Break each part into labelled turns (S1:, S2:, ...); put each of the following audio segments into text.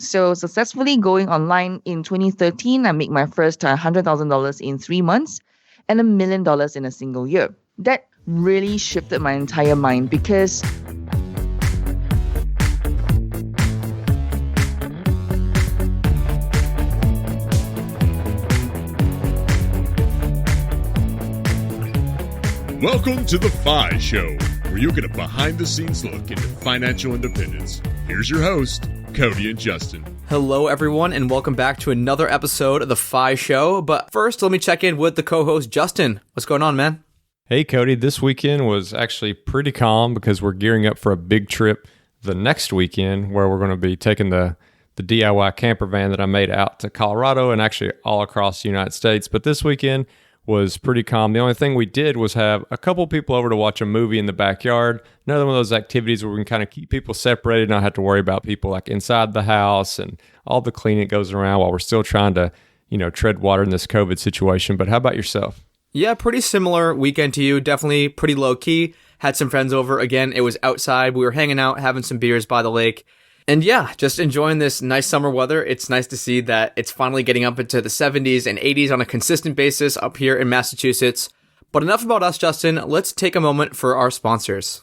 S1: So successfully going online in 2013, I made my first $100,000 in 3 months and $1 million in a single year. That really shifted my entire mind because
S2: Welcome to The FI Show, where you get a behind-the-scenes look into financial independence. Here's your host, Cody and Justin.
S3: Hello, everyone, and welcome back to another episode of The FI Show. But first, let me check in with the co-host, Justin. What's going on, man?
S4: Hey, Cody. This weekend was actually pretty calm because we're gearing up for a big trip the next weekend where we're going to be taking the DIY camper van that I made out to Colorado and actually all across the United States. But this weekend was pretty calm. The only thing we did was have a couple people over to watch a movie in the backyard. Another one of those activities where we can kind of keep people separated, not have to worry about people like inside the house and all the cleaning that goes around while we're still trying to, tread water in this COVID situation. But how about yourself?
S3: Yeah, pretty similar weekend to you. Definitely pretty low key. Had some friends over. Again, it was outside. We were hanging out, having some beers by the lake. And yeah, just enjoying this nice summer weather. It's nice to see that it's finally getting up into the 70s and 80s on a consistent basis up here in Massachusetts. But enough about us, Justin. Let's take a moment for our sponsors.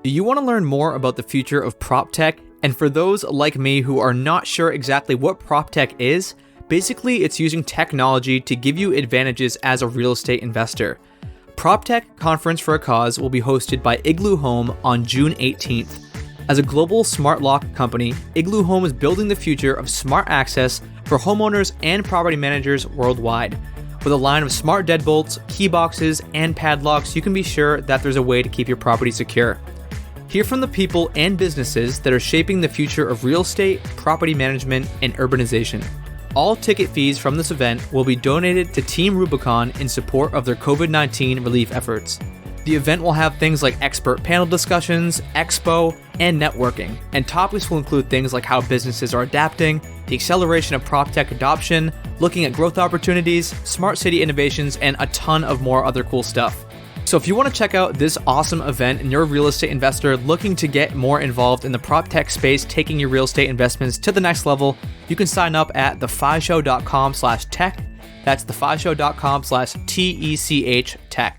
S3: Do you want to learn more about the future of prop tech? And for those like me who are not sure exactly what prop tech is, basically it's using technology to give you advantages as a real estate investor. PropTech Conference for a Cause will be hosted by Igloo Home on June 18th. As a global smart lock company, Igloo Home is building the future of smart access for homeowners and property managers worldwide. With a line of smart deadbolts, key boxes, and padlocks, you can be sure that there's a way to keep your property secure. Hear from the people and businesses that are shaping the future of real estate, property management, and urbanization. All ticket fees from this event will be donated to Team Rubicon in support of their COVID-19 relief efforts. The event will have things like expert panel discussions, expo, and networking. And topics will include things like how businesses are adapting, the acceleration of prop tech adoption, looking at growth opportunities, smart city innovations, and a ton of more other cool stuff. So if you want to check out this awesome event and you're a real estate investor looking to get more involved in the prop tech space, taking your real estate investments to the next level, you can sign up at thefishow.com/tech. That's thefishow.com/TECH-tech.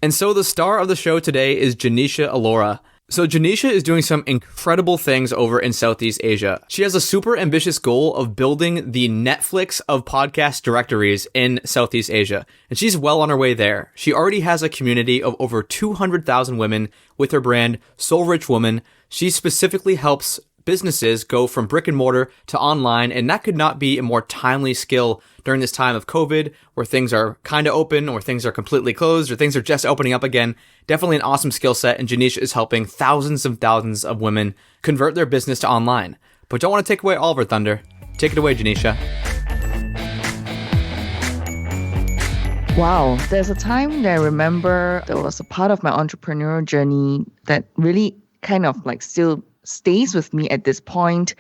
S3: And so the star of the show today is Genecia Alluora. So Genecia is doing some incredible things over in Southeast Asia. She has a super ambitious goal of building the Netflix of podcast directories in Southeast Asia, and she's well on her way there. She already has a community of over 200,000 women with her brand Soul Rich Woman. She specifically helps businesses go from brick and mortar to online, and that could not be a more timely skill during this time of COVID, where things are kind of open, or things are completely closed, or things are just opening up again. Definitely an awesome skill set, and Genecia is helping thousands of women convert their business to online. But don't want to take away all of her thunder. Take it away, Genecia.
S1: wow, there's a time that I remember there was a part of my entrepreneurial journey that really kind of like still stays with me at this point,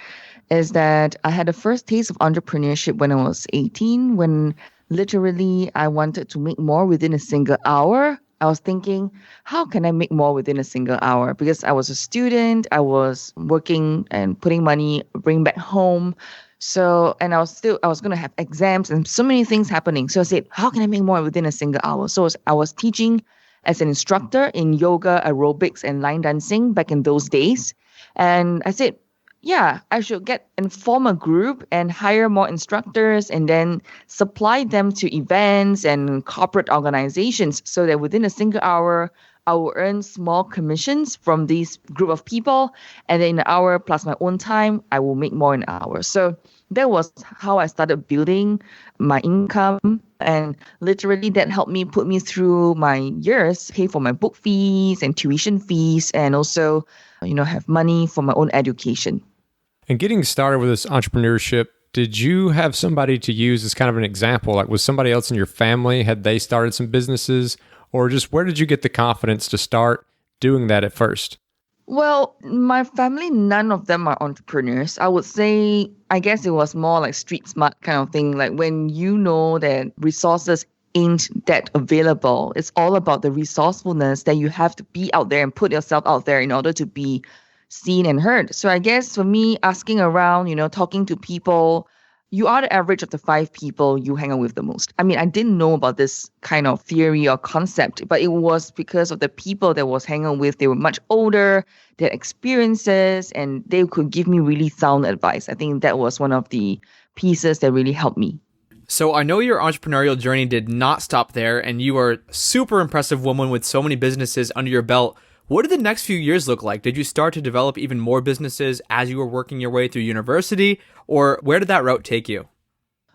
S1: is that I had a first taste of entrepreneurship when I was 18, when literally I wanted to make more within a single hour. I was thinking, how can I make more within a single hour? Because I was a student, I was working and putting money, bring back home. So, and I was going to have exams and so many things happening. So I said, how can I make more within a single hour? So I was teaching as an instructor in yoga, aerobics, and line dancing back in those days. And I said, yeah, I should form a group and hire more instructors and then supply them to events and corporate organizations so that within a single hour, I will earn small commissions from this group of people. And then in an hour plus my own time, I will make more in an hour. So that was how I started building my income. And literally that helped me put me through my years, pay for my book fees and tuition fees, and also, have money for my own education.
S4: And getting started with this entrepreneurship, did you have somebody to use as kind of an example? Like, was somebody else in your family, had they started some businesses? Or just where did you get the confidence to start doing that at first?
S1: Well, my family, none of them are entrepreneurs. I would say, I guess it was more like street smart kind of thing. Like when you know that resources ain't that available, it's all about the resourcefulness that you have to be out there and put yourself out there in order to be seen and heard. So I guess for me, asking around, talking to people, you are the average of the 5 people you hang out with the most. I mean, I didn't know about this kind of theory or concept, but it was because of the people that I was hanging out with. They were much older, they had experiences, and they could give me really sound advice. I think that was one of the pieces that really helped me.
S3: So I know your entrepreneurial journey did not stop there, and you are a super impressive woman with so many businesses under your belt. What did the next few years look like? Did you start to develop even more businesses as you were working your way through university, or where did that route take you?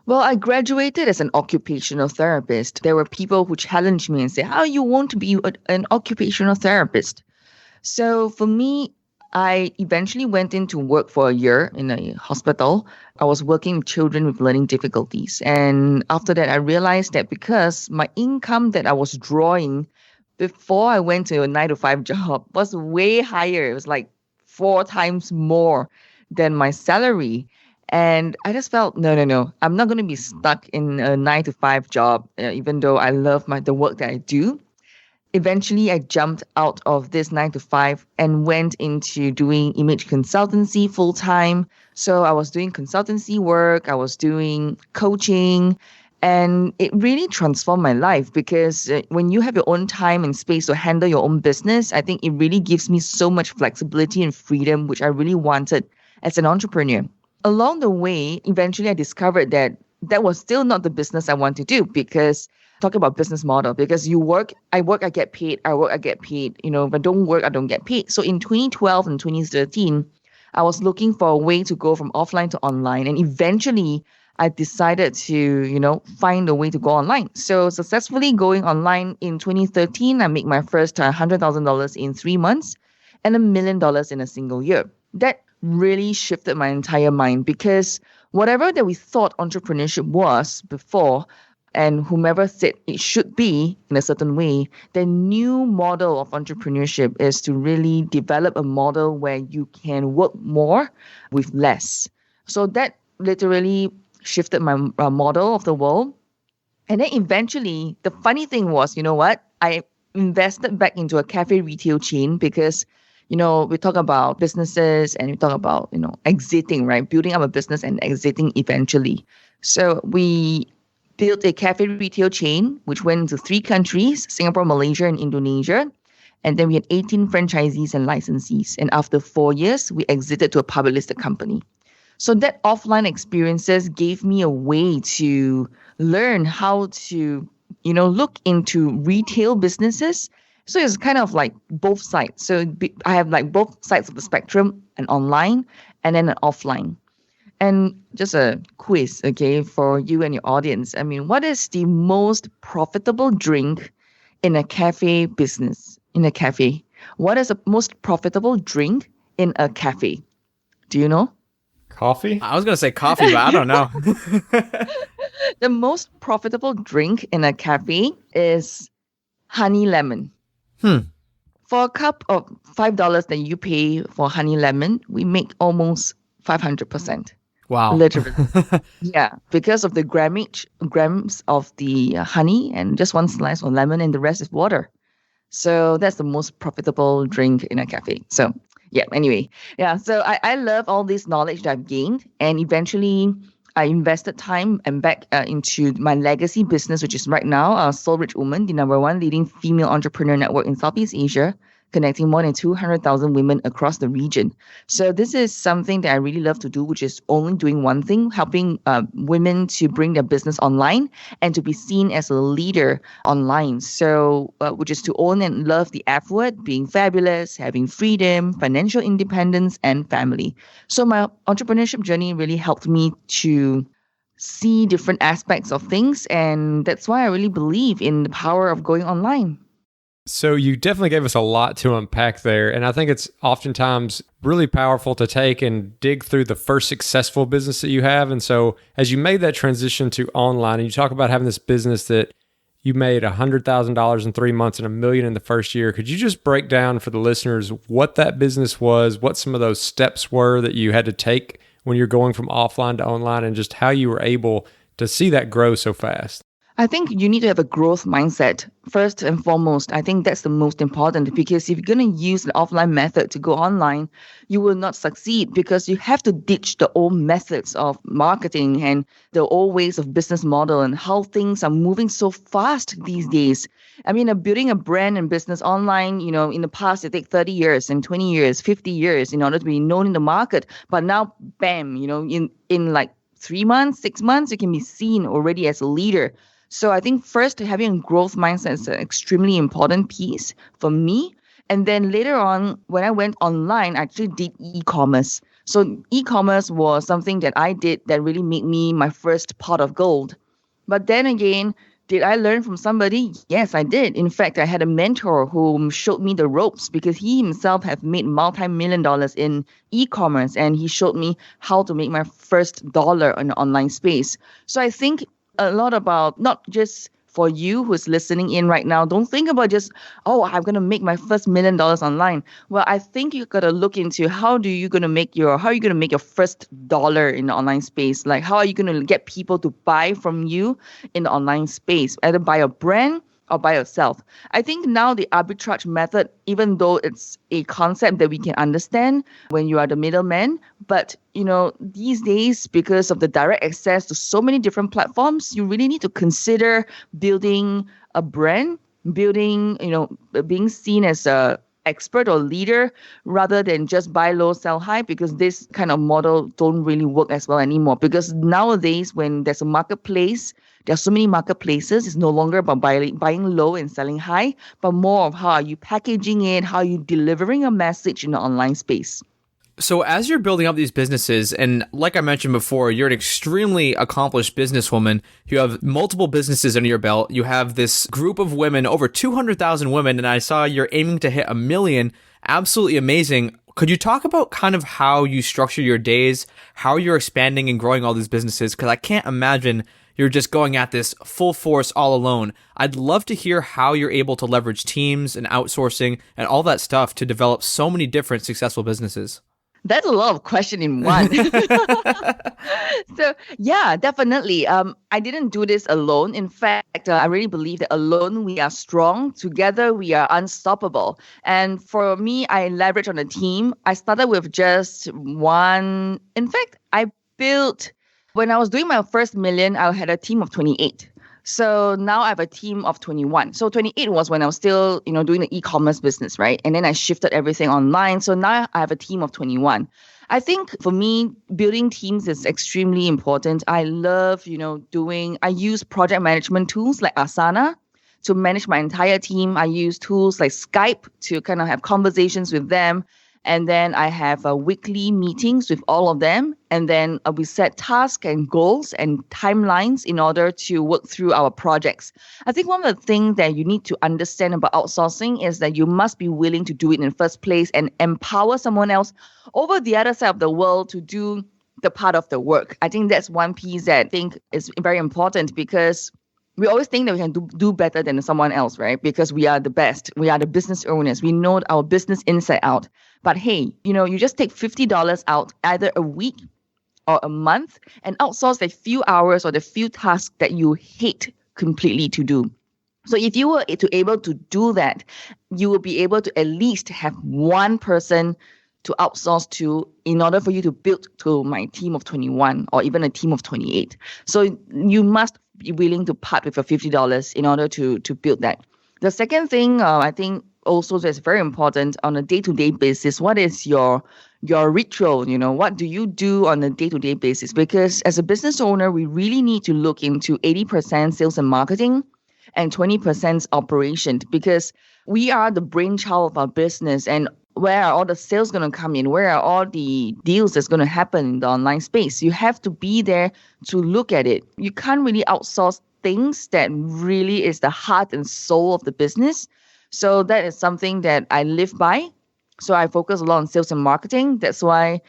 S1: Well, I graduated as an occupational therapist. There were people who challenged me and said, how you want to be an occupational therapist? So for me, I eventually went into work for a year in a hospital. I was working with children with learning difficulties. And after that, I realized that because my income that I was drawing before I went to a 9 to 5 job was way higher. It was like 4 times more than my salary. And I just felt, no. I'm not going to be stuck in a 9 to 5 job, even though I love the work that I do. Eventually, I jumped out of this 9 to 5 and went into doing image consultancy full time. So I was doing consultancy work, I was doing coaching, and it really transformed my life because when you have your own time and space to handle your own business, I think it really gives me so much flexibility and freedom, which I really wanted as an entrepreneur. Along the way, eventually I discovered that that was still not the business I want to do because talk about business model, because you work, I get paid, I work, I get paid, if I don't work, I don't get paid. So in 2012 and 2013, I was looking for a way to go from offline to online. And eventually I decided to, find a way to go online. So successfully going online in 2013, I made my first $100,000 in 3 months and $1 million in a single year. That really shifted my entire mind because whatever that we thought entrepreneurship was before, and whomever said it should be in a certain way, the new model of entrepreneurship is to really develop a model where you can work more with less. So that literally shifted my model of the world. And then eventually, the funny thing was, I invested back into a cafe retail chain because we talk about businesses and we talk about, exiting, right? Building up a business and exiting eventually. So we built a cafe retail chain, which went into 3 countries, Singapore, Malaysia, and Indonesia. And then we had 18 franchisees and licensees. And after 4 years, we exited to a public listed company. So that offline experiences gave me a way to learn how to, look into retail businesses. So it's kind of like both sides. So I have like both sides of the spectrum, an online and then an offline. And just a quiz, okay, for you and your audience. I mean, what is the most profitable drink in a cafe business? In a cafe, what is the most profitable drink in a cafe? Do you know?
S4: Coffee?
S3: I was going to say coffee, but I don't know.
S1: The most profitable drink in a cafe is honey lemon. For a cup of $5 that you pay for honey lemon, we make almost 500%.
S3: Wow.
S1: Literally. Yeah, because of the grams of the honey and just 1 slice of lemon and the rest is water. So that's the most profitable drink in a cafe. So yeah, anyway. Yeah, so I love all this knowledge that I've gained. And eventually I invested time and back into my legacy business, which is right now Soul Rich Woman, the #1 leading female entrepreneur network in Southeast Asia, connecting more than 200,000 women across the region. So this is something that I really love to do, which is only doing one thing, helping women to bring their business online and to be seen as a leader online. So which is to own and love the F word, being fabulous, having freedom, financial independence, and family. So my entrepreneurship journey really helped me to see different aspects of things. And that's why I really believe in the power of going online.
S4: So you definitely gave us a lot to unpack there. And I think it's oftentimes really powerful to take and dig through the first successful business that you have. And so as you made that transition to online, and you talk about having this business that you made $100,000 in 3 months and $1 million in the first year, could you just break down for the listeners what that business was, what some of those steps were that you had to take when you're going from offline to online, and just how you were able to see that grow so fast?
S1: I think you need to have a growth mindset. First and foremost, I think that's the most important because if you're going to use the offline method to go online, you will not succeed because you have to ditch the old methods of marketing and the old ways of business model and how things are moving so fast these days. I mean, building a brand and business online, in the past, it takes 30 years and 20 years, 50 years in order to be known in the market. But now, bam, in like 3 months, 6 months, you can be seen already as a leader. So I think first having a growth mindset is an extremely important piece for me. And then later on, when I went online, I actually did e-commerce. So e-commerce was something that I did that really made me my first pot of gold. But then again, did I learn from somebody? Yes, I did. In fact, I had a mentor who showed me the ropes because he himself had made multi-million dollars in e-commerce, and he showed me how to make my first dollar in the online space. So I think a lot about not just for you who's listening in right now, don't think about just, I'm going to make my first $1 million online. Well, I think you got to look into how are you going to make your first dollar in the online space? Like, how are you going to get people to buy from you in the online space, either buy a brand or by yourself? I think now the arbitrage method, even though it's a concept that we can understand when you are the middleman, but these days, because of the direct access to so many different platforms, you really need to consider building a brand, being seen as a expert or leader rather than just buy low, sell high, because this kind of model don't really work as well anymore. Because nowadays, when there's a marketplace, there are so many marketplaces. It's no longer about buying low and selling high, but more of how are you packaging it, how are you delivering a message in the online space.
S3: So as you're building up these businesses, and like I mentioned before, you're an extremely accomplished businesswoman. You have multiple businesses under your belt. You have this group of women, over 200,000 women, and I saw you're aiming to hit 1 million. Absolutely amazing. Could you talk about kind of how you structure your days, how you're expanding and growing all these businesses? Because I can't imagine you're just going at this full force all alone. I'd love to hear how you're able to leverage teams and outsourcing and all that stuff to develop so many different successful businesses.
S1: That's a lot of question in one. So yeah, definitely. I didn't do this alone. In fact, I really believe that alone we are strong. Together we are unstoppable. And for me, I leverage on a team. I started with just one. In fact, when I was doing my first million, I had a team of 28. So now I have a team of 21. So 28 was when I was still, doing the e-commerce business, right? And then I shifted everything online. So now I have a team of 21. I think for me, building teams is extremely important. I love, I use project management tools like Asana to manage my entire team. I use tools like Skype to kind of have conversations with them. And then I have weekly meetings with all of them. And then we set tasks and goals and timelines in order to work through our projects. I think one of the things that you need to understand about outsourcing is that you must be willing to do it in the first place and empower someone else over the other side of the world to do the part of the work. I think that's one piece that I think is very important because we always think that we can do better than someone else, right? Because we are the best. We are the business owners. We know our business inside out. But hey, you just take $50 out either a week or a month and outsource the few hours or the few tasks that you hate completely to do. So if you were able to do that, you will be able to at least have one person to outsource to in order for you to build to my team of 21 or even a team of 28. So you must be willing to part with your $50 in order to build that. The second thing I think also that's very important on a day-to-day basis, what is your ritual? What do you do on a day-to-day basis? Because as a business owner, we really need to look into 80% sales and marketing and 20% operation because we are the brainchild of our business. And where are all the sales going to come in? Where are all the deals that's going to happen in the online space? You have to be there to look at it. You can't really outsource things that really is the heart and soul of the business. So that is something that I live by. So I focus a lot on sales and marketing. That's why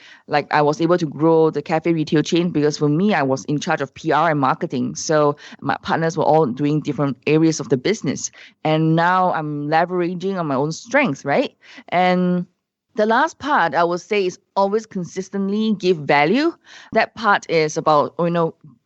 S1: I was able to grow the cafe retail chain because for me, I was in charge of PR and marketing. So my partners were all doing different areas of the business. And now I'm leveraging on my own strengths, right? And the last part I would say is always consistently give value. That part is about,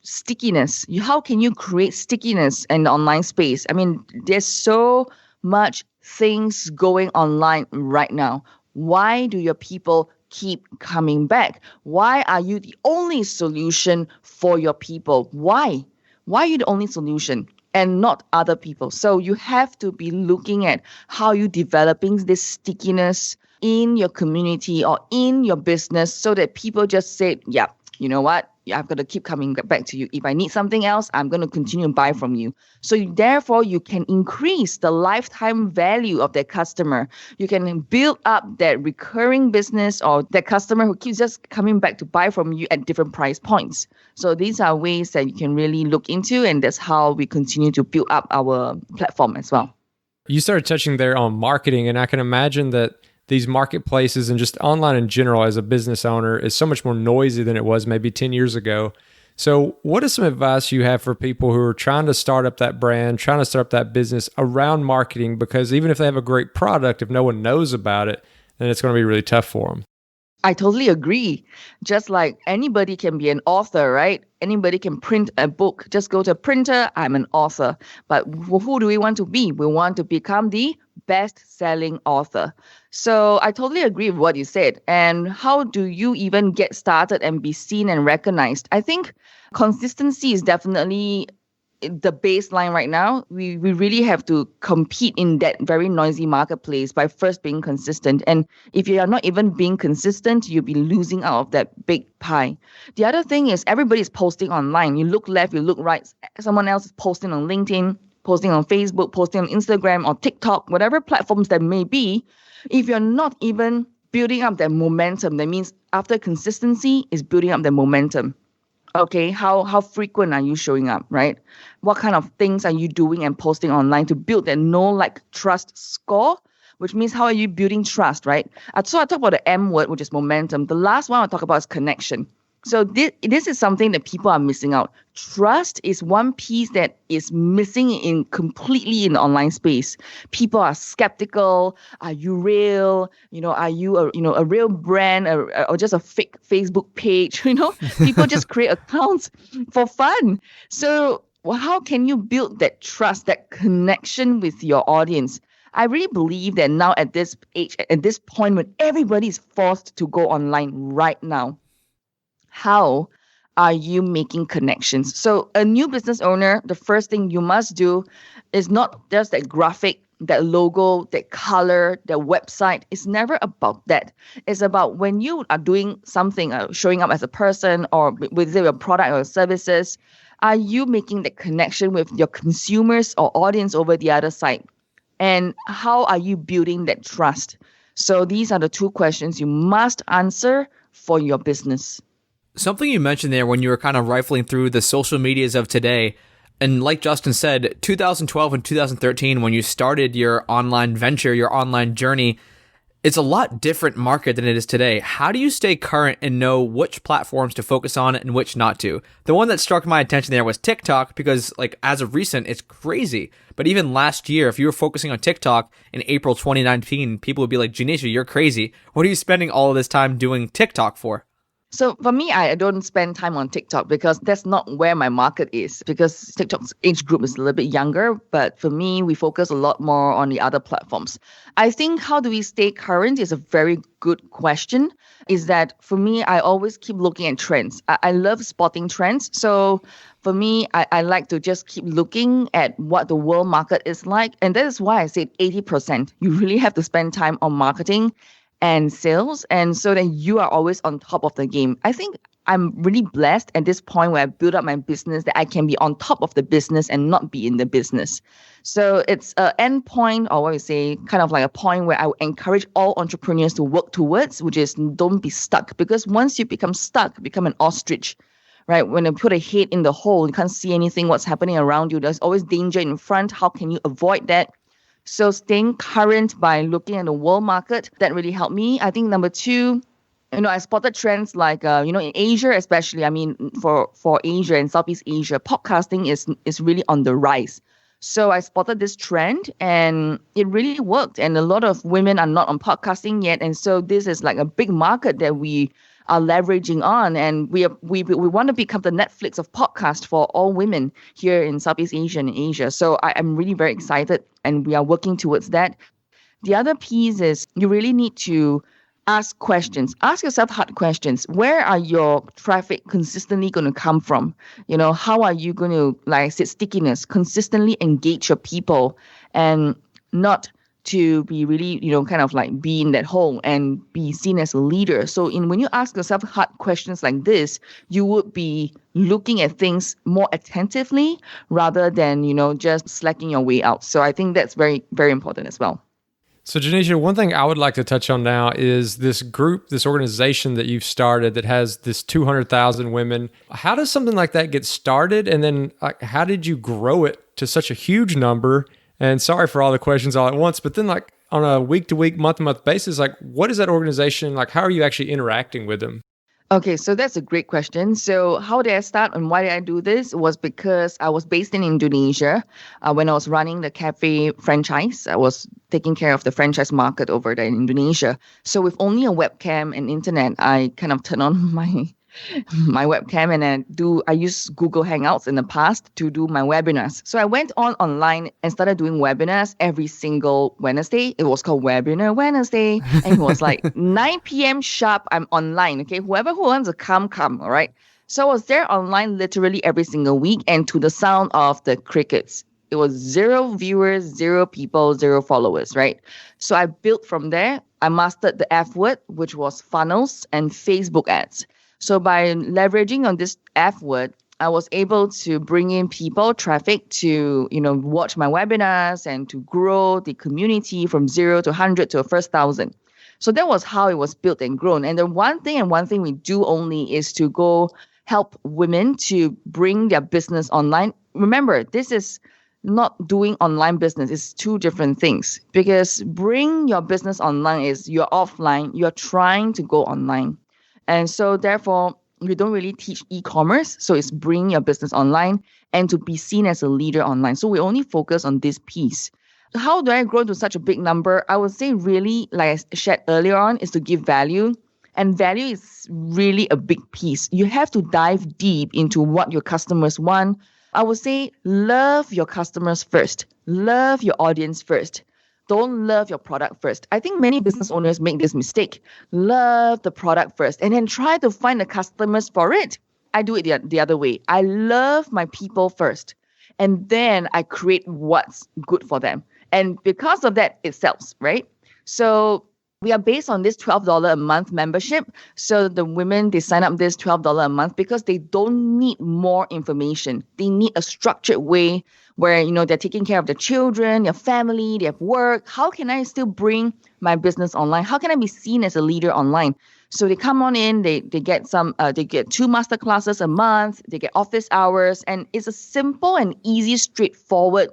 S1: stickiness. How can you create stickiness in the online space? I mean, there's so much things going online right now. Why do your people keep coming back? Why are you the only solution for your people? Why? Why are you the only solution and not other people? So you have to be looking at how you're developing this stickiness in your community or in your business so that people just say, yeah, you know what? I've got to keep coming back to you. If I need something else, I'm going to continue to buy from you. So therefore, you can increase the lifetime value of that customer. You can build up that recurring business or that customer who keeps just coming back to buy from you at different price points. So these are ways that you can really look into, and that's how we continue to build up our platform as well.
S4: You started touching there on marketing, and I can imagine that these marketplaces and just online in general as a business owner is so much more noisy than it was maybe 10 years ago. So what is some advice you have for people who are trying to start up that brand, trying to start up that business around marketing? Because even if they have a great product, if no one knows about it, then it's going to be really tough for them.
S1: I totally agree. Just like anybody can be an author, right? Anybody can print a book. Just go to a printer, I'm an author. But who do we want to be? We want to become the best-selling author. So I totally agree with what you said. And how do you even get started and be seen and recognized? I think consistency is definitely the baseline right now. We really have to compete in that very noisy marketplace by first being consistent. And if you are not even being consistent, you'll be losing out of that big pie. The other thing is everybody's posting online. You look left, you look right. Someone else is posting on LinkedIn, posting on Facebook, posting on Instagram or TikTok, whatever platforms that may be. If you're not even building up that momentum, that means after consistency is building up the momentum. Okay, how frequent are you showing up, right? What kind of things are you doing and posting online to build that know, like, trust score? Which means how are you building trust, right? So I talk about the M word, which is momentum. The last one I talk about is connection. So this is something that people are missing out. Trust is one piece that is missing completely in the online space. People are skeptical. Are you real? Are you a real brand or just a fake Facebook page? People just create accounts for fun. So how can you build that trust, that connection with your audience? I really believe that now at this age, at this point when everybody is forced to go online right now, how are you making connections? So a new business owner, the first thing you must do is not just that graphic, that logo, that color, that website. It's never about that. It's about when you are doing something, showing up as a person or with your product or services, are you making that connection with your consumers or audience over the other side? And how are you building that trust? So these are the two questions you must answer for your business.
S3: Something you mentioned there when you were kind of rifling through the social medias of today, and like Justin said, 2012 and 2013, when you started your online venture, your online journey, it's a lot different market than it is today. How do you stay current and know which platforms to focus on and which not to? The one that struck my attention there was TikTok, because like as of recent, it's crazy. But even last year, if you were focusing on TikTok in April 2019, people would be like, Genecia, you're crazy. What are you spending all of this time doing TikTok for?
S1: So for me, I don't spend time on TikTok because that's not where my market is, because TikTok's age group is a little bit younger. But for me, we focus a lot more on the other platforms. I think how do we stay current is a very good question. Is that for me, I always keep looking at trends. I love spotting trends. So for me, I like to just keep looking at what the world market is like. And that is why I said 80%. You really have to spend time on marketing and sales, and so that you are always on top of the game. I think I'm really blessed at this point where I build up my business that I can be on top of the business and not be in the business. So it's an end point, or what we say, kind of like a point where I would encourage all entrepreneurs to work towards, which is don't be stuck. Because once you become stuck, become an ostrich, right? When you put a head in the hole, you can't see anything, what's happening around you. There's always danger in front. How can you avoid that? So staying current by looking at the world market, that really helped me. I think number two, I spotted trends like, in Asia especially, for Asia and Southeast Asia, podcasting is really on the rise. So I spotted this trend and it really worked. And a lot of women are not on podcasting yet. And so this is like a big market that we are leveraging on. And we want to become the Netflix of podcast for all women here in Southeast Asia and Asia. So I'm really very excited, and we are working towards that. The other piece is you really need to ask questions. Ask yourself hard questions. Where are your traffic consistently going to come from? How are you going to, like I said, stickiness, consistently engage your people, and not to be really, kind of like be in that hole and be seen as a leader. So when you ask yourself hard questions like this, you would be looking at things more attentively rather than, just slacking your way out. So I think that's very, very important as well.
S4: So, Genecia, one thing I would like to touch on now is this group, this organization that you've started that has this 200,000 women. How does something like that get started? And then how did you grow it to such a huge number? And sorry for all the questions all at once, but then on a week-to-week, month-to-month basis, what is that organization? How are you actually interacting with them?
S1: Okay, so that's a great question. So how did I start and why did I do this? Was because I was based in Indonesia when I was running the cafe franchise. I was taking care of the franchise market over there in Indonesia. So with only a webcam and internet, I kind of turned on my webcam, and I use Google Hangouts in the past to do my webinars. So I went online and started doing webinars every single Wednesday. It was called Webinar Wednesday, and it was like 9 p.m. sharp. I'm online. Okay, whoever who wants to come. All right. So I was there online literally every single week, and to the sound of the crickets. It was 0 viewers, 0 people, 0 followers, right? So I built from there. I mastered the F word, which was funnels and Facebook ads. So by leveraging on this F word, I was able to bring in people, traffic to, watch my webinars and to grow the community from 0 to 100 to a first 1,000. So that was how it was built and grown. And the one thing we do only is to go help women to bring their business online. Remember, this is not doing online business. It's 2 different things, because bring your business online is you're offline, you're trying to go online. And so therefore, we don't really teach e-commerce. So it's bring your business online and to be seen as a leader online. So we only focus on this piece. How do I grow to such a big number? I would say really, like I shared earlier on, is to give value. And value is really a big piece. You have to dive deep into what your customers want. I would say love your customers first. Love your audience first. Don't love your product first. I think many business owners make this mistake. Love the product first and then try to find the customers for it. I do it the other way. I love my people first, and then I create what's good for them. And because of that, it sells, right? So we are based on this $12 a month membership. So the women, they sign up this $12 a month because they don't need more information. They need a structured way where, they're taking care of their children, their family, they have work. How can I still bring my business online? How can I be seen as a leader online? So they come on in, they get they get 2 master classes a month, they get office hours, and it's a simple and easy, straightforward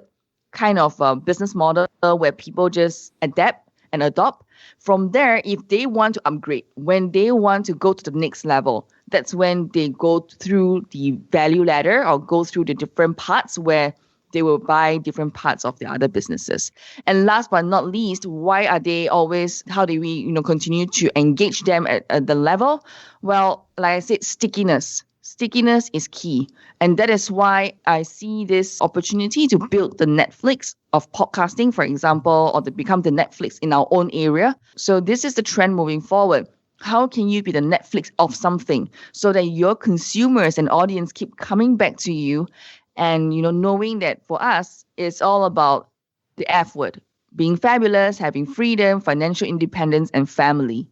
S1: kind of business model where people just adapt and adopt. From there, if they want to upgrade, when they want to go to the next level, that's when they go through the value ladder or go through the different parts where they will buy different parts of the other businesses. And last but not least, how do we, continue to engage them at the level? Well, like I said, stickiness. Stickiness is key. And that is why I see this opportunity to build the Netflix of podcasting, for example, or to become the Netflix in our own area. So this is the trend moving forward. How can you be the Netflix of something so that your consumers and audience keep coming back to you? And, knowing that for us, it's all about the F word, being fabulous, having freedom, financial independence, and family.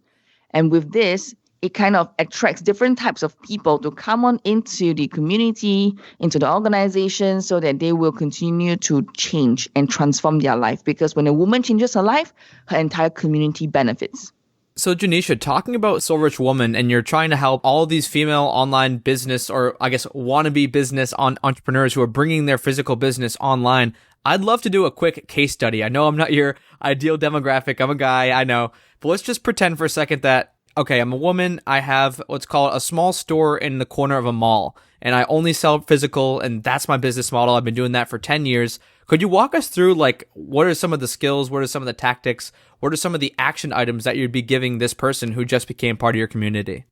S1: And with this, it kind of attracts different types of people to come on into the community, into the organization, so that they will continue to change and transform their life. Because when a woman changes her life, her entire community benefits.
S3: So, Genecia, talking about Soul Rich Woman, and you're trying to help all these female online business, or I guess wannabe business entrepreneurs who are bringing their physical business online. I'd love to do a quick case study. I know I'm not your ideal demographic. I'm a guy, I know. But let's just pretend for a second that, okay, I'm a woman. I have what's called a small store in the corner of a mall, and I only sell physical, and that's my business model. I've been doing that for 10 years. Could you walk us through, what are some of the skills? What are some of the tactics? What are some of the action items that you'd be giving this person who just became part of your community?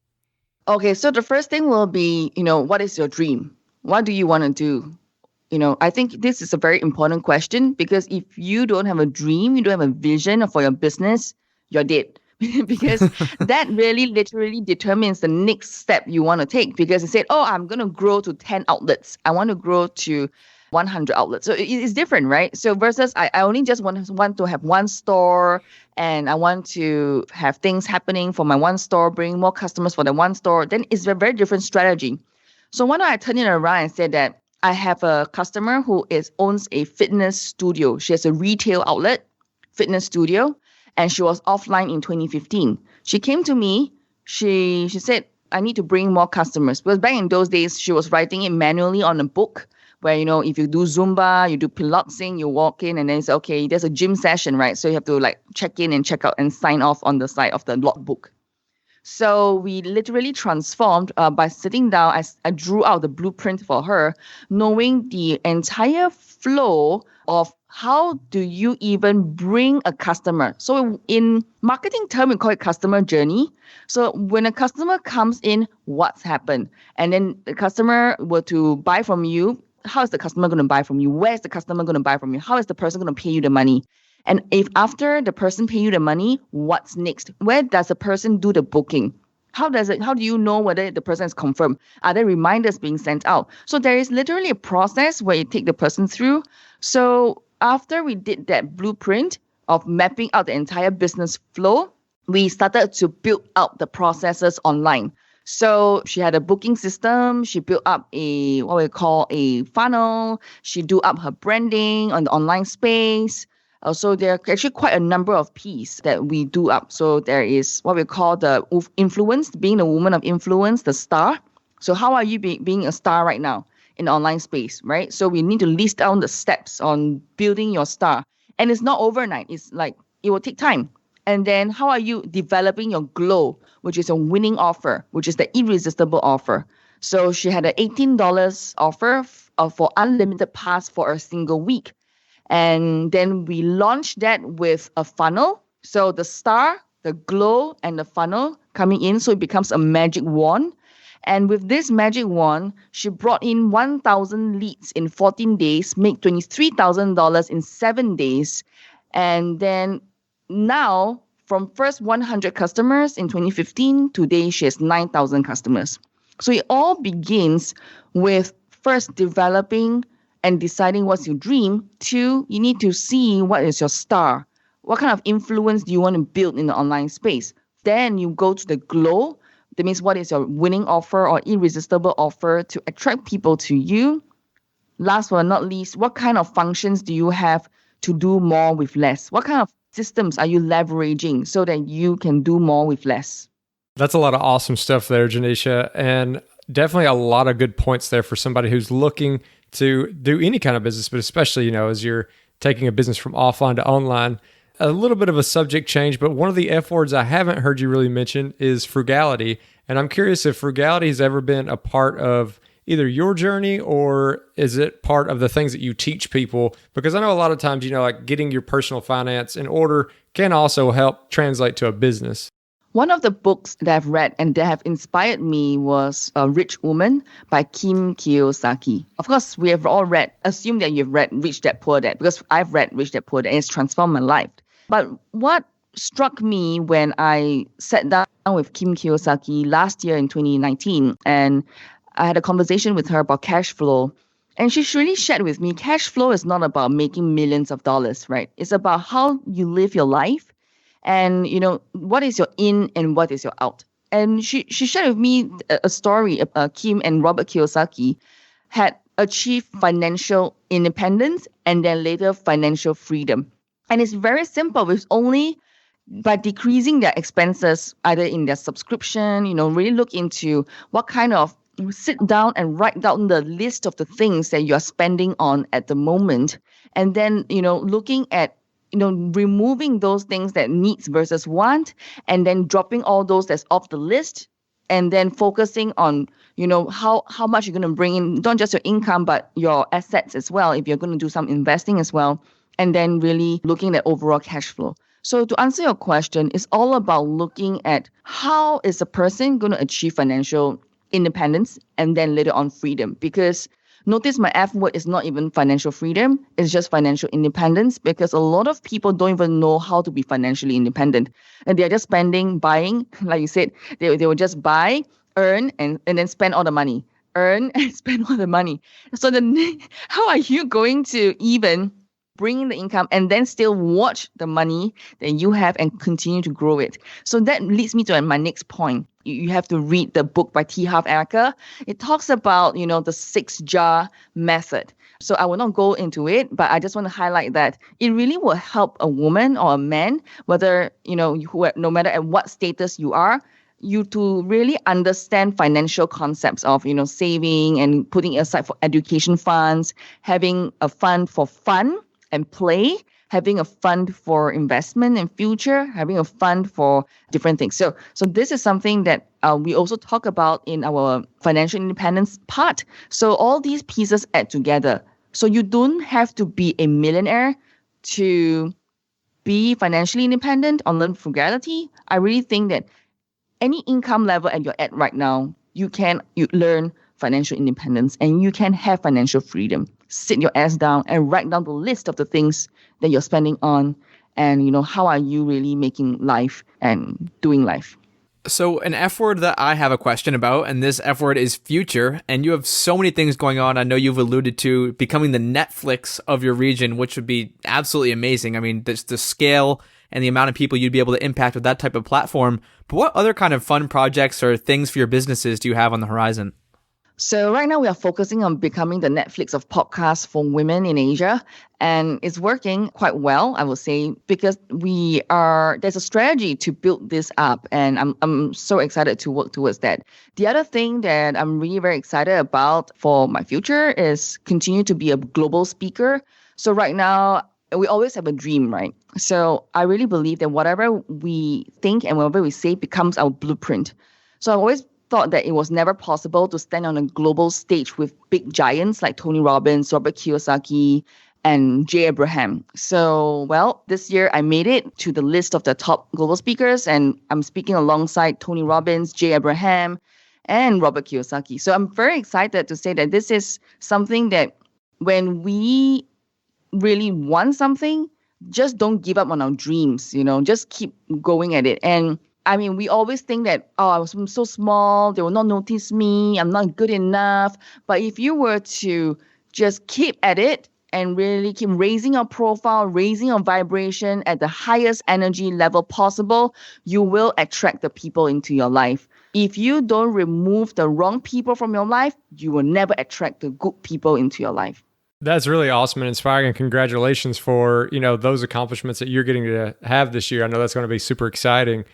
S1: Okay, so the first thing will be, what is your dream? What do you want to do? I think this is a very important question because if you don't have a dream, you don't have a vision for your business, you're dead. Because that really literally determines the next step you want to take. Because you said, oh, I'm going to grow to 10 outlets. I want to grow to 100 outlets. So it's different, right? So versus I only just want to have one store and I want to have things happening for my one store, bring more customers for the one store, then it's a very different strategy. So why don't I turn it around and say that I have a customer who owns a fitness studio. She has a retail outlet, fitness studio, and she was offline in 2015. She came to me. She said, I need to bring more customers. Because back in those days, she was writing it manually on a book where, if you do Zumba, you do piloxing, you walk in and then it's okay, there's a gym session, right? So you have to check in and check out and sign off on the side of the logbook. So we literally transformed by sitting down. I drew out the blueprint for her, knowing the entire flow of how do you even bring a customer. So in marketing term, we call it customer journey. So when a customer comes in, what's happened? And then the customer were to buy from you. How is the customer going to buy from you? Where is the customer going to buy from you? How is the person going to pay you the money? And if after the person pay you the money, what's next? Where does the person do the booking? How do you know whether the person is confirmed? Are there reminders being sent out? So there is literally a process where you take the person through. So after we did that blueprint of mapping out the entire business flow, we started to build out the processes online. So she had a booking system. She built up what we call a funnel. She do up her branding on the online space. So there are actually quite a number of P's that we do up. So there is what we call the influence, being a woman of influence, the star. So how are you being a star right now in the online space, right? So we need to list down the steps on building your star. And it's not overnight. It's it will take time. And then how are you developing your glow, which is a winning offer, which is the irresistible offer. So she had an $18 offer for unlimited pass for a single week. And then we launched that with a funnel. So the star, the glow, and the funnel coming in. So it becomes a magic wand. And with this magic wand, she brought in 1,000 leads in 14 days, make $23,000 in 7 days. And then now, from first 100 customers in 2015, today she has 9,000 customers. So it all begins with first developing and deciding what's your dream. 2, you need to see what is your star. What kind of influence do you want to build in the online space? Then you go to the glow. That means what is your winning offer or irresistible offer to attract people to you? Last but not least, what kind of functions do you have to do more with less? What kind of systems are you leveraging so that you can do more with less?
S4: That's a lot of awesome stuff there, Genecia, and definitely a lot of good points there for somebody who's looking to do any kind of business, but especially, as you're taking a business from offline to online. A little bit of a subject change, but one of the F words I haven't heard you really mention is frugality. And I'm curious if frugality has ever been a part of either your journey or is it part of the things that you teach people? Because I know a lot of times, getting your personal finance in order can also help translate to a business.
S1: One of the books that I've read and that have inspired me was A Rich Woman by Kim Kiyosaki. Of course, we have all assume that you've read Rich Dad Poor Dad, because I've read Rich Dad Poor Dad and it's transformed my life. But what struck me when I sat down with Kim Kiyosaki last year in 2019, and I had a conversation with her about cash flow, and she really shared with me, cash flow is not about making millions of dollars, right? It's about how you live your life. And, what is your in and what is your out? And she shared with me a story. Kim and Robert Kiyosaki had achieved financial independence and then later financial freedom. And it's very simple. It's only by decreasing their expenses, either in their subscription, really look into what kind of, sit down and write down the list of the things that you're spending on at the moment. And then, looking at removing those things that needs versus want, and then dropping all those that's off the list, and then focusing on, how much you're going to bring in, not just your income, but your assets as well, if you're going to do some investing as well, and then really looking at overall cash flow. So to answer your question, it's all about looking at how is a person going to achieve financial independence and then later on freedom. Because notice my F word is not even financial freedom, it's just financial independence, because a lot of people don't even know how to be financially independent. And they're just spending, buying, like you said, they will just buy, earn, and then spend all the money. Earn and spend all the money. So then how are you going to even bring in the income and then still watch the money that you have and continue to grow it? So that leads me to my next point. You have to read the book by T. Harv Eker. It talks about, the 6-jar method. So I will not go into it, but I just want to highlight that it really will help a woman or a man, whether, no matter at what status you are, you to really understand financial concepts of, saving and putting aside for education funds, having a fund for fun and play, having a fund for investment and future, having a fund for different things. So this is something that we also talk about in our financial independence part. So all these pieces add together. So you don't have to be a millionaire to be financially independent or learn frugality. I really think that any income level that you're at right now, you learn financial independence and you can have financial freedom. Sit your ass down and write down the list of the things that you're spending on and, how are you really making life and doing life.
S3: So an F word that I have a question about, and this F word is future, and you have so many things going on. I know you've alluded to becoming the Netflix of your region, which would be absolutely amazing. I mean, the scale and the amount of people you'd be able to impact with that type of platform. But what other kind of fun projects or things for your businesses do you have on the horizon?
S1: So right now we are focusing on becoming the Netflix of podcasts for women in Asia. And it's working quite well, I would say, because there's a strategy to build this up. And I'm so excited to work towards that. The other thing that I'm really very excited about for my future is continue to be a global speaker. So right now, we always have a dream, right? So I really believe that whatever we think and whatever we say becomes our blueprint. So I've always thought that it was never possible to stand on a global stage with big giants like Tony Robbins, Robert Kiyosaki, and Jay Abraham. So, this year I made it to the list of the top global speakers, and I'm speaking alongside Tony Robbins, Jay Abraham, and Robert Kiyosaki. So I'm very excited to say that this is something that when we really want something, just don't give up on our dreams, just keep going at it. And I mean, we always think that, I'm so small, they will not notice me, I'm not good enough. But if you were to just keep at it and really keep raising your profile, raising your vibration at the highest energy level possible, you will attract the people into your life. If you don't remove the wrong people from your life, you will never attract the good people into your life.
S4: That's really awesome and inspiring, and congratulations for, those accomplishments that you're getting to have this year. I know that's going to be super exciting.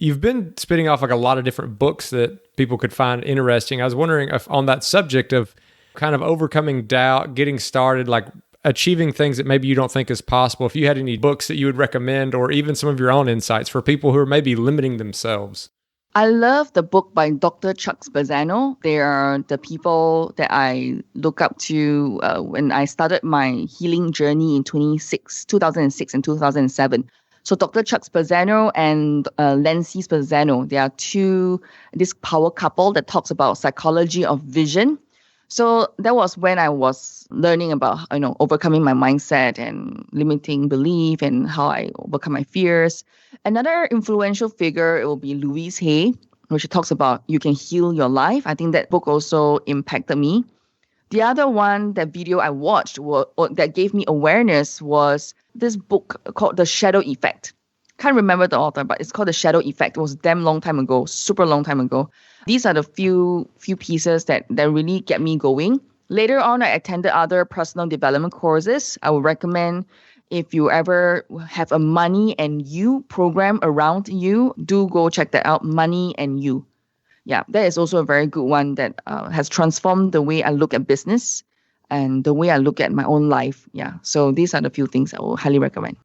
S4: You've been spitting off like a lot of different books that people could find interesting. I was wondering if on that subject of kind of overcoming doubt, getting started, like achieving things that maybe you don't think is possible, if you had any books that you would recommend or even some of your own insights for people who are maybe limiting themselves.
S1: I love the book by Dr. Chuck Spezzano. They are the people that I look up to when I started my healing journey in 2006 and 2007. So Dr. Chuck Spezzano and Lancy Spezzano, they are this power couple that talks about psychology of vision. So that was when I was learning about, overcoming my mindset and limiting belief and how I overcome my fears. Another influential figure, it will be Louise Hay, which talks about you can heal your life. I think that book also impacted me. The other one, that video I watched that gave me awareness was this book called The Shadow Effect. Can't remember the author, but it's called The Shadow Effect. It was a damn long time ago, super long time ago. These are the few pieces that really get me going. Later on, I attended other personal development courses. I would recommend, if you ever have a Money and You program around you, do go check that out, Money and You. Yeah, that is also a very good one that has transformed the way I look at business and the way I look at my own life. Yeah, so these are the few things I will highly recommend.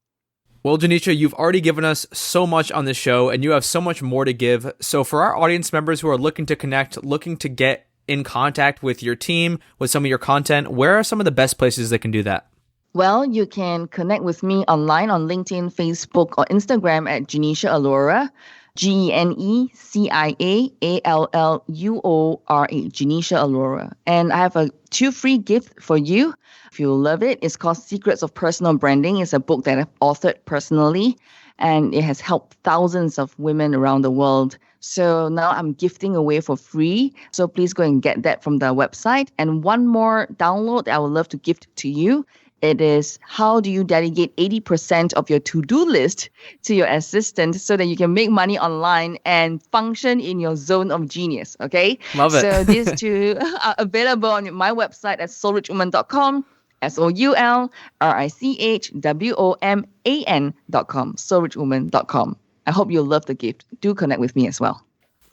S3: Well, Genecia, you've already given us so much on this show, and you have so much more to give. So for our audience members who are looking to connect, looking to get in contact with your team, with some of your content, where are some of the best places that can do that?
S1: Well, you can connect with me online on LinkedIn, Facebook, or Instagram at Genecia Alluora, GeneciaAlluora, Genecia Alluora. And I have two free gifts for you. If you love it, it's called Secrets of Personal Branding. It's a book that I've authored personally, and it has helped thousands of women around the world. So now I'm gifting away for free. So please go and get that from the website. And one more download that I would love to gift to you. It is how do you delegate 80% of your to-do list to your assistant so that you can make money online and function in your zone of genius, okay?
S3: Love it.
S1: So these two are available on my website at soulrichwoman.com, soulrichwoman.com, soulrichwoman.com. I hope you'll love the gift. Do connect with me as well.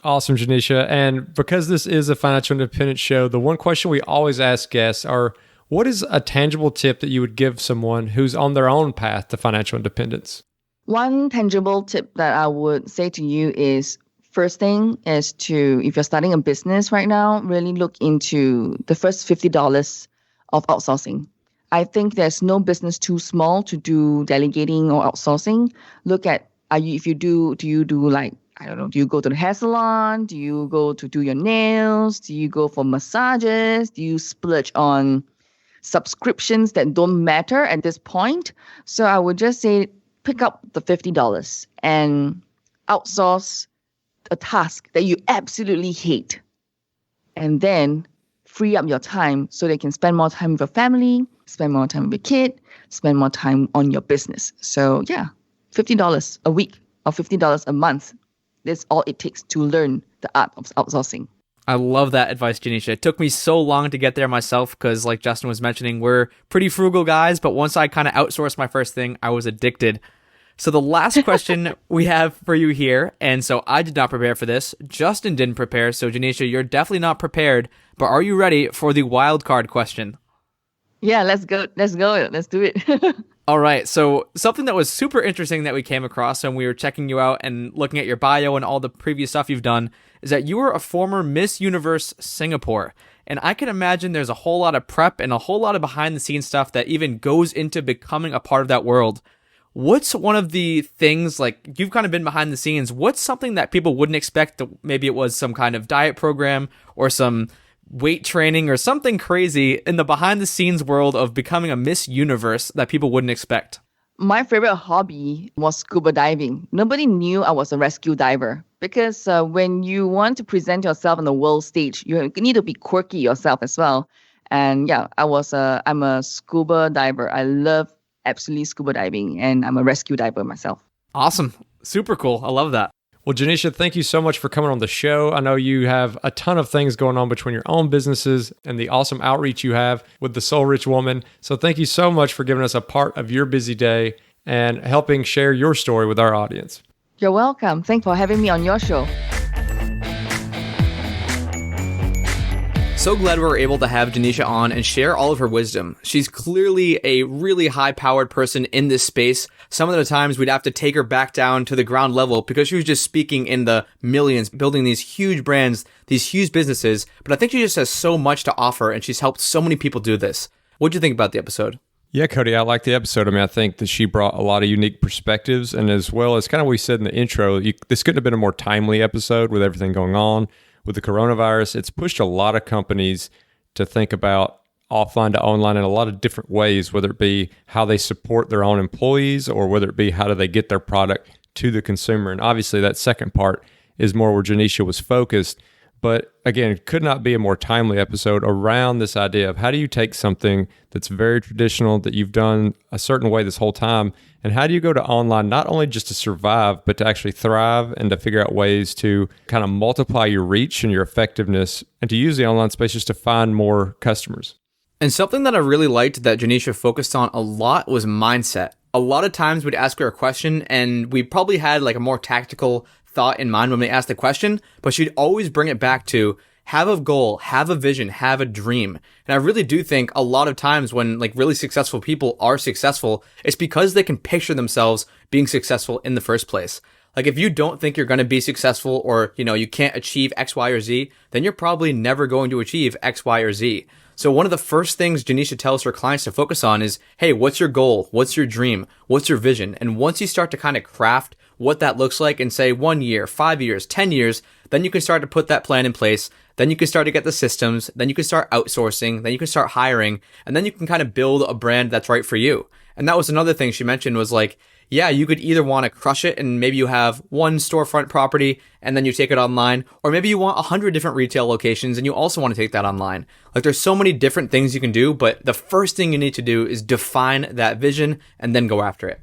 S4: Awesome, Genecia. And because this is a financial independence show, the one question we always ask guests are, what is a tangible tip that you would give someone who's on their own path to financial independence?
S1: One tangible tip that I would say to you is, first thing is to, if you're starting a business right now, really look into the first $50 of outsourcing. I think there's no business too small to do delegating or outsourcing. Look at, do you do like, I don't know, do you go to the hair salon? Do you go to do your nails? Do you go for massages? Do you splurge on subscriptions that don't matter at this point? So I would just say pick up the $50 and outsource a task that you absolutely hate, and then free up your time so they can spend more time with your family, spend more time with your kid, spend more time on your business. So yeah, $50 a week or $50 a month. That's all it takes to learn the art of outsourcing.
S3: I love that advice, Genecia. It took me so long to get there myself because, like Justin was mentioning, we're pretty frugal guys, but once I kind of outsourced my first thing, I was addicted. So the last question we have for you here, and so I did not prepare for this. Justin didn't prepare, so Genecia, you're definitely not prepared, but are you ready for the wild card question?
S1: Yeah, let's go. Let's do it.
S3: All right, so something that was super interesting that we came across when we were checking you out and looking at your bio and all the previous stuff you've done is that you were a former Miss Universe Singapore. And I can imagine there's a whole lot of prep and a whole lot of behind the scenes stuff that even goes into becoming a part of that world. What's one of the things, like you've kind of been behind the scenes, what's something that people wouldn't expect? Maybe it was some kind of diet program or some weight training or something crazy in the behind the scenes world of becoming a Miss Universe that people wouldn't expect.
S1: My favorite hobby was scuba diving. Nobody knew I was a rescue diver because when you want to present yourself on the world stage, you need to be quirky yourself as well. And yeah, I'm a scuba diver. I love absolutely scuba diving, and I'm a rescue diver myself.
S3: Awesome. Super cool. I love that.
S4: Well, Genecia, thank you so much for coming on the show. I know you have a ton of things going on between your own businesses and the awesome outreach you have with the Soul Rich Woman. So thank you so much for giving us a part of your busy day and helping share your story with our audience.
S1: You're welcome. Thanks for having me on your show.
S3: So glad we were able to have Genecia on and share all of her wisdom. She's clearly a really high-powered person in this space. Some of the times we'd have to take her back down to the ground level because she was just speaking in the millions, building these huge brands, these huge businesses. But I think she just has so much to offer, and she's helped so many people do this. What'd you think about the episode?
S4: Yeah, Cody, I like the episode. I mean, I think that she brought a lot of unique perspectives, and as well as kind of what we said in the intro, this couldn't have been a more timely episode with everything going on. With the coronavirus, it's pushed a lot of companies to think about offline to online in a lot of different ways, whether it be how they support their own employees or whether it be how do they get their product to the consumer. And obviously that second part is more where Genecia was focused. But again, it could not be a more timely episode around this idea of how do you take something that's very traditional that you've done a certain way this whole time, and how do you go to online not only just to survive, but to actually thrive and to figure out ways to kind of multiply your reach and your effectiveness and to use the online space just to find more customers.
S3: And something that I really liked that Genecia focused on a lot was mindset. A lot of times we'd ask her a question and we probably had like a more tactical thought in mind when we asked the question, but she'd always bring it back to have a goal, have a vision, have a dream. And I really do think a lot of times when like really successful people are successful, it's because they can picture themselves being successful in the first place. Like if you don't think you're going to be successful or, you can't achieve X, Y, or Z, then you're probably never going to achieve X, Y, or Z. So one of the first things Genecia tells her clients to focus on is, hey, what's your goal? What's your dream? What's your vision? And once you start to kind of craft what that looks like in say 1 year, 5 years, 10 years, then you can start to put that plan in place. Then you can start to get the systems. Then you can start outsourcing. Then you can start hiring. And then you can kind of build a brand that's right for you. And that was another thing she mentioned was like, yeah, you could either want to crush it and maybe you have one storefront property and then you take it online, or maybe you want 100 different retail locations and you also want to take that online. Like there's so many different things you can do, but the first thing you need to do is define that vision and then go after it.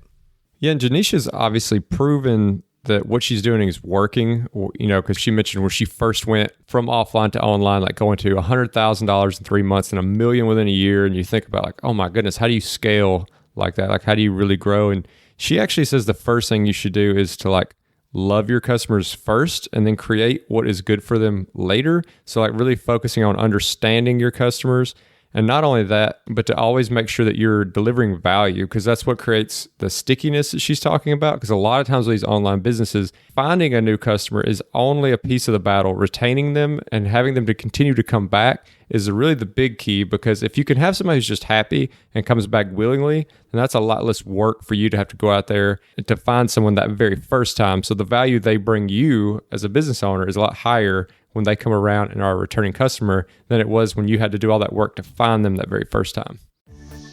S4: Yeah, and Genecia's obviously proven that what she's doing is working, because she mentioned where she first went from offline to online, like going to $100,000 in 3 months and $1 million within a year. And you think about like, oh my goodness, how do you scale like that? Like, how do you really grow? And she actually says the first thing you should do is to like love your customers first and then create what is good for them later. So like really focusing on understanding your customers. And not only that, but to always make sure that you're delivering value, because that's what creates the stickiness that she's talking about. Because a lot of times with these online businesses, finding a new customer is only a piece of the battle. Retaining them and having them to continue to come back is really the big key, because if you can have somebody who's just happy and comes back willingly, then that's a lot less work for you to have to go out there to find someone that very first time. So the value they bring you as a business owner is a lot higher when they come around and are a returning customer than it was when you had to do all that work to find them that very first time.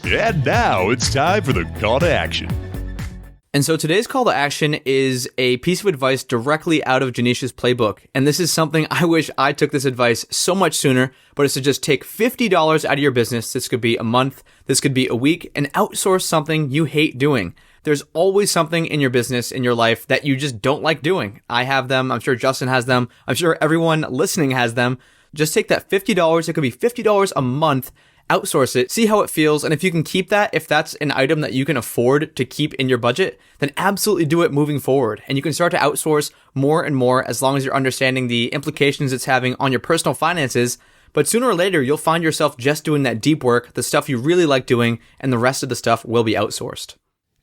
S2: And now it's time for the call to action.
S3: And so today's call to action is a piece of advice directly out of Genecia's playbook. And this is something I wish I took this advice so much sooner, but it's to just take $50 out of your business. This could be a month, this could be a week, and outsource something you hate doing. There's always something in your business, in your life, that you just don't like doing. I have them. I'm sure Justin has them. I'm sure everyone listening has them. Just take that $50. It could be $50 a month. Outsource it. See how it feels. And if you can keep that, if that's an item that you can afford to keep in your budget, then absolutely do it moving forward. And you can start to outsource more and more as long as you're understanding the implications it's having on your personal finances. But sooner or later, you'll find yourself just doing that deep work, the stuff you really like doing, and the rest of the stuff will be outsourced.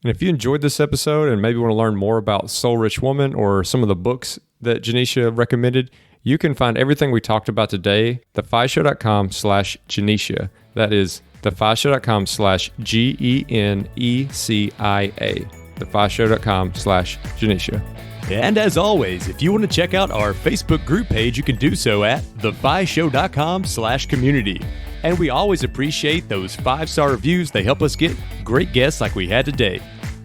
S4: And if you enjoyed this episode and maybe want to learn more about Soul Rich Woman or some of the books that Genecia recommended, you can find everything we talked about today, thefishow.com/Genecia. That is thefishow.com/GENECIA. thefishow.com/Genecia.
S5: And as always, if you want to check out our Facebook group page, you can do so at thefishow.com/community. And we always appreciate those 5-star reviews. They help us get great guests like we had today.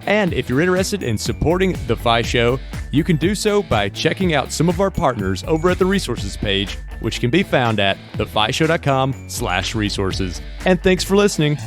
S5: And if you're interested in supporting The Fi Show, you can do so by checking out some of our partners over at the resources page, which can be found at thefishow.com/resources. And thanks for listening.